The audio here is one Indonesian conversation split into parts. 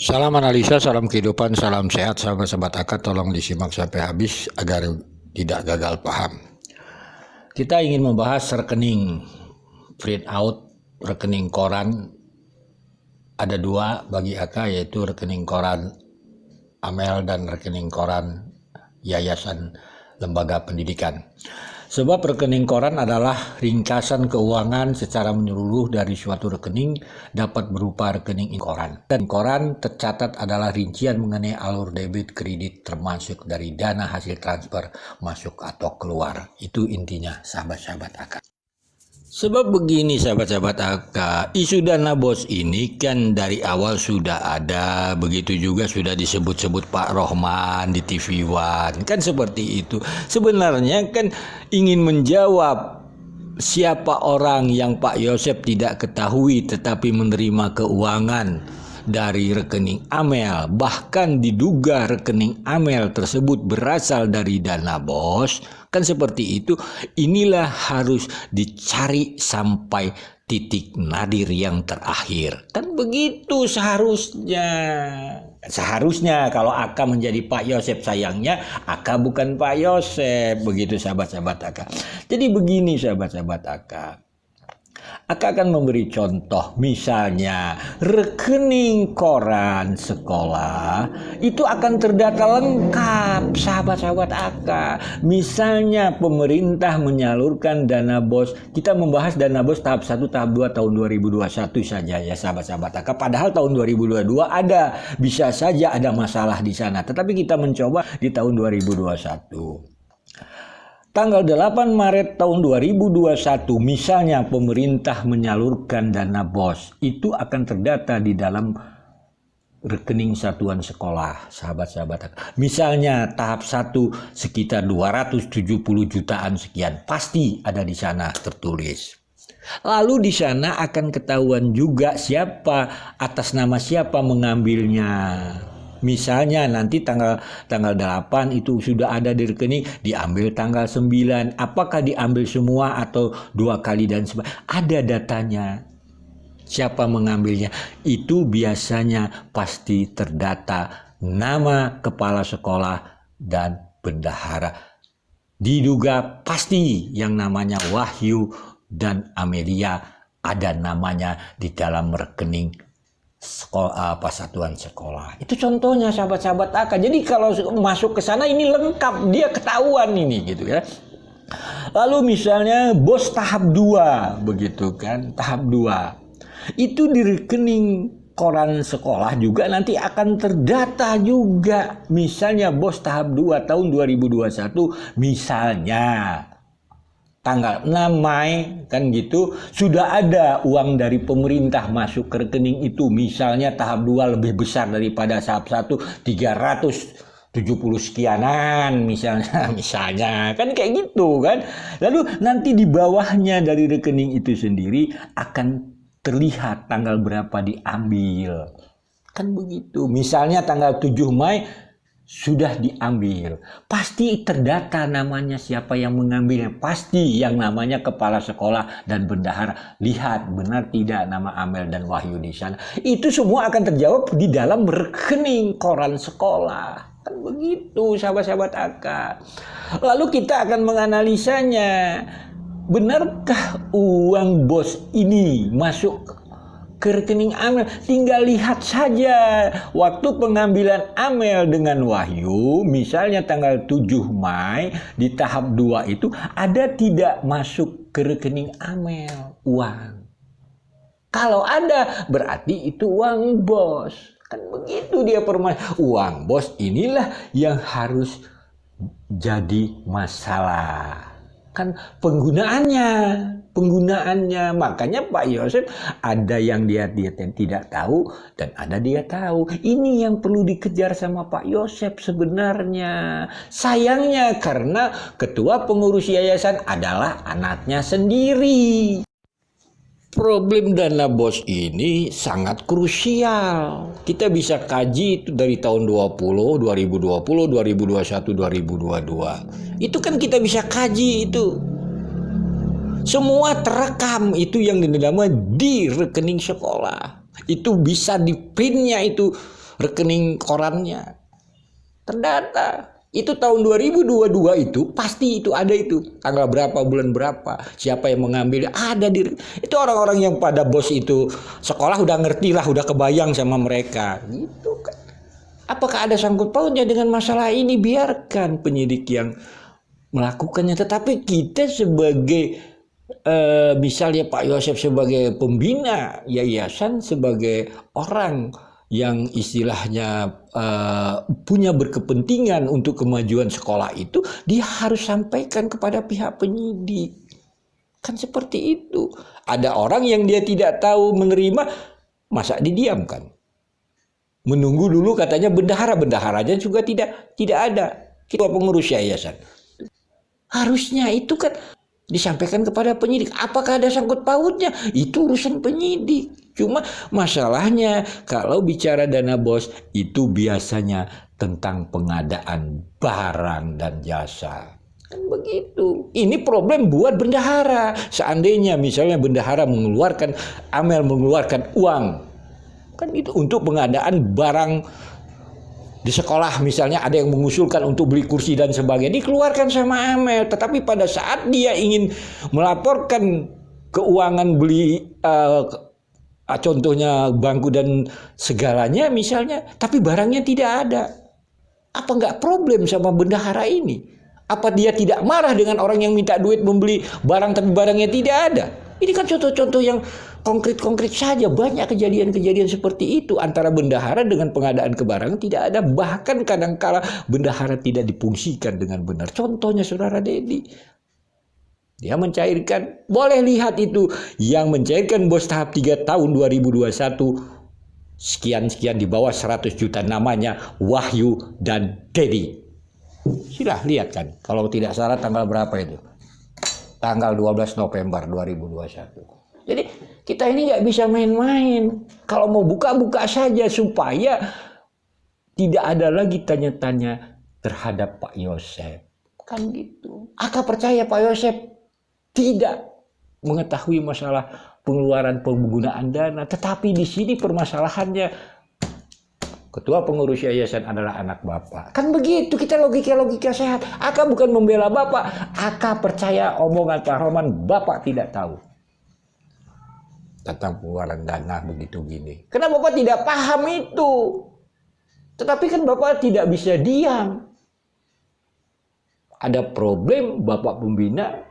Salam analisa, salam kehidupan, salam sehat, sahabat-sahabat akad. Tolong disimak sampai habis agar tidak gagal paham. Kita ingin membahas rekening print out, rekening koran. Ada dua bagi AK, yaitu rekening koran Amel dan rekening koran Yayasan Lembaga Pendidikan. Sebab rekening koran adalah ringkasan keuangan secara menyeluruh dari suatu rekening dapat berupa rekening koran. Dan koran tercatat adalah rincian mengenai alur debit kredit termasuk dari dana hasil transfer masuk atau keluar. Itu intinya sahabat-sahabat AK. Sebab begini sahabat-sahabat AK, isu dana bos ini kan dari awal sudah ada, begitu juga sudah disebut-sebut Pak Rohman di TV One, kan seperti itu. Sebenarnya kan ingin menjawab siapa orang yang Pak Yosep tidak ketahui tetapi menerima keuangan dari rekening Amel, bahkan diduga rekening Amel tersebut berasal dari dana bos, kan seperti itu. Inilah harus dicari sampai titik nadir yang terakhir, kan begitu seharusnya. Kalau Aka menjadi Pak Yosep, sayangnya Aka bukan Pak Yosep, begitu sahabat-sahabat Aka. Jadi begini sahabat-sahabat Aka, Aka akan memberi contoh, misalnya rekening koran sekolah itu akan terdata lengkap sahabat-sahabat Aka. Misalnya pemerintah menyalurkan dana bos, kita membahas dana bos tahap 1, tahap 2 tahun 2021 saja ya sahabat-sahabat Aka. Padahal tahun 2022 ada, bisa saja ada masalah di sana, tetapi kita mencoba di tahun 2021. Tanggal 8 Maret tahun 2021 misalnya pemerintah menyalurkan dana BOS, itu akan terdata di dalam rekening satuan sekolah sahabat-sahabat. Misalnya tahap 1 sekitar 270 jutaan sekian, pasti ada di sana tertulis. Lalu di sana akan ketahuan juga siapa, atas nama siapa mengambilnya. Misalnya nanti tanggal 8 itu sudah ada di rekening, diambil tanggal 9. Apakah diambil semua atau 2 kali dan sebagainya? Ada datanya. Siapa mengambilnya? Itu biasanya pasti terdata nama kepala sekolah dan bendahara. Diduga pasti yang namanya Wahyu dan Amelia ada namanya di dalam rekening sekolah, satuan sekolah. Itu contohnya sahabat-sahabat AK. Jadi kalau masuk ke sana ini lengkap, dia ketahuan ini gitu ya. Lalu misalnya bos tahap 2 begitu kan, tahap 2. Itu di rekening koran sekolah juga nanti akan terdata juga. Misalnya bos tahap 2 tahun 2021 misalnya tanggal 6 Mei kan gitu, sudah ada uang dari pemerintah masuk ke rekening itu. Misalnya tahap 2 lebih besar daripada tahap 1, 370 sekianan misalnya kan kayak gitu kan. Lalu nanti di bawahnya dari rekening itu sendiri akan terlihat tanggal berapa diambil. Kan begitu. Misalnya tanggal 7 Mei sudah diambil, pasti terdata namanya siapa yang mengambilnya, pasti yang namanya kepala sekolah dan bendahara. Lihat benar tidak nama Amel dan Wahyu di sana. Itu semua akan terjawab di dalam rekening koran sekolah. Kan begitu sahabat-sahabat AK. Lalu kita akan menganalisanya. Benarkah uang bos ini masuk ke rekening Amel? Tinggal lihat saja waktu pengambilan Amel dengan Wahyu, misalnya tanggal 7 Mei di tahap 2 itu ada tidak masuk ke rekening Amel uang. Kalau ada berarti itu uang bos. Kan begitu dia permasalahan. Uang bos inilah yang harus jadi masalah. Kan penggunaannya, makanya Pak Yosep ada yang dia tidak tahu dan ada dia tahu. Ini yang perlu dikejar sama Pak Yosep sebenarnya. Sayangnya karena ketua pengurus yayasan adalah anaknya sendiri. Problem dana bos ini sangat krusial. Kita bisa kaji itu dari tahun 2020, 2021, 2022. Itu kan kita bisa kaji itu. Semua terekam itu yang dinamakan di rekening sekolah. Itu bisa di printnya itu rekening korannya. Terdata. Itu tahun 2022 itu pasti itu ada itu. Tanggal berapa, bulan berapa, siapa yang mengambil, ada itu orang-orang yang pada bos itu sekolah udah ngerti lah, udah kebayang sama mereka. Gitu kan. Apakah ada sangkut pautnya dengan masalah ini? Biarkan penyidik yang melakukannya. Tetapi kita sebagai misalnya Pak Yosef sebagai pembina yayasan, sebagai orang yang istilahnya punya berkepentingan untuk kemajuan sekolah itu, dia harus sampaikan kepada pihak penyidik. Kan seperti itu. Ada orang yang dia tidak tahu menerima, masa didiamkan? Menunggu dulu katanya bendaharanya juga tidak ada. Ketua pengurus yayasan. Harusnya itu kan disampaikan kepada penyidik. Apakah ada sangkut pautnya? Itu urusan penyidik. Cuma masalahnya kalau bicara dana bos itu biasanya tentang pengadaan barang dan jasa. Kan begitu. Ini problem buat bendahara. Seandainya misalnya bendahara Amel mengeluarkan uang kan itu untuk pengadaan barang di sekolah, misalnya ada yang mengusulkan untuk beli kursi dan sebagainya, dikeluarkan sama Amel. Tetapi pada saat dia ingin melaporkan keuangan beli contohnya bangku dan segalanya misalnya, tapi barangnya tidak ada. Apa nggak problem sama bendahara ini? Apa dia tidak marah dengan orang yang minta duit membeli barang tapi barangnya tidak ada? Ini kan contoh-contoh yang konkret-konkret saja. Banyak kejadian-kejadian seperti itu antara bendahara dengan pengadaan kebarangan tidak ada. Bahkan kadangkala bendahara tidak difungsikan dengan benar. Contohnya Saudara Dedi. Dia mencairkan, boleh lihat itu, yang mencairkan bos tahap 3 tahun 2021, sekian-sekian di bawah 100 juta, namanya Wahyu dan Dedi. Silah lihat kan, kalau tidak salah tanggal berapa itu? Tanggal 12 November 2021. Jadi kita ini nggak bisa main-main. Kalau mau buka-buka saja supaya tidak ada lagi tanya-tanya terhadap Pak Yosef. Kan gitu. Aka percaya Pak Yosef tidak mengetahui masalah pengeluaran penggunaan dana. Tetapi di sini permasalahannya ketua pengurus yayasan adalah anak bapak. Kan begitu, kita logika sehat. Aka bukan membela bapak. Aka percaya omongan Pak Roman, bapak tidak tahu tentang pengeluaran dana begitu gini. Karena bapak tidak paham itu. Tetapi kan bapak tidak bisa diam. Ada problem bapak pembina,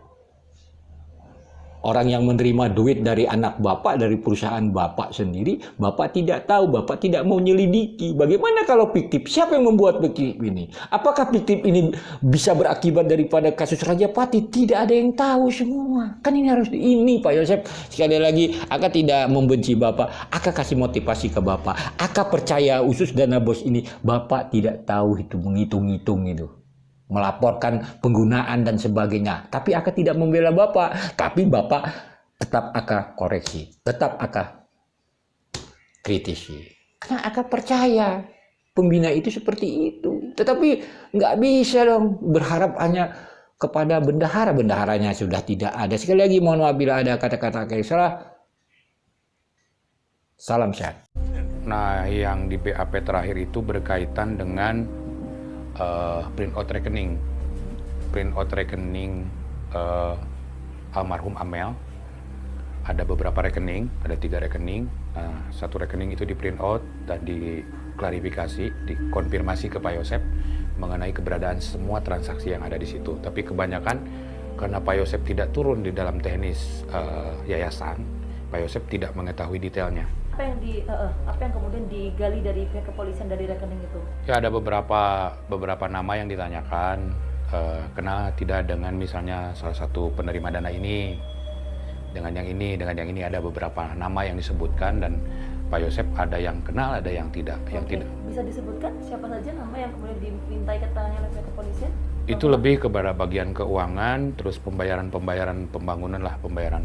orang yang menerima duit dari anak bapak, dari perusahaan bapak sendiri, bapak tidak tahu, bapak tidak mau nyelidiki. Bagaimana kalau fiktif? Siapa yang membuat fiktif ini? Apakah fiktif ini bisa berakibat daripada kasus Rajapati? Tidak ada yang tahu semua. Kan ini harus ini Pak Yosef. Sekali lagi, Aka tidak membenci bapak. Aka kasih motivasi ke bapak. Aka percaya usus dana bos ini, bapak tidak tahu itu, menghitung-hitung itu, melaporkan penggunaan dan sebagainya. Tapi Aka tidak membela bapak. Tapi bapak tetap Aka koreksi. Tetap Aka kritisi. Karena Aka percaya pembina itu seperti itu. Tetapi nggak bisa dong berharap hanya kepada bendahara. Bendaharanya sudah tidak ada. Sekali lagi mohon maaf bila ada kata-kata yang salah. Salam sehat. Nah, yang di BAP terakhir itu berkaitan dengan printout rekening almarhum Amel. Ada beberapa rekening, ada 3 rekening. Satu rekening itu di print out dan diklarifikasi, dikonfirmasi ke Pak Yosef mengenai keberadaan semua transaksi yang ada di situ. Tapi kebanyakan karena Pak Yosef tidak turun di dalam teknis yayasan, Pak Yosef tidak mengetahui detailnya. Apa yang kemudian digali dari pihak kepolisian dari rekening itu? Ya, ada beberapa nama yang ditanyakan, kena tidak dengan misalnya salah satu penerima dana ini, dengan yang ini ada beberapa nama yang disebutkan dan Pak Yosef ada yang kenal, ada yang tidak. Yang tidak. Bisa disebutkan siapa saja nama yang kemudian dimintai keterangannya oleh pihak kepolisian? Itu lebih kepada bagian keuangan, terus pembayaran pembangunan lah, pembayaran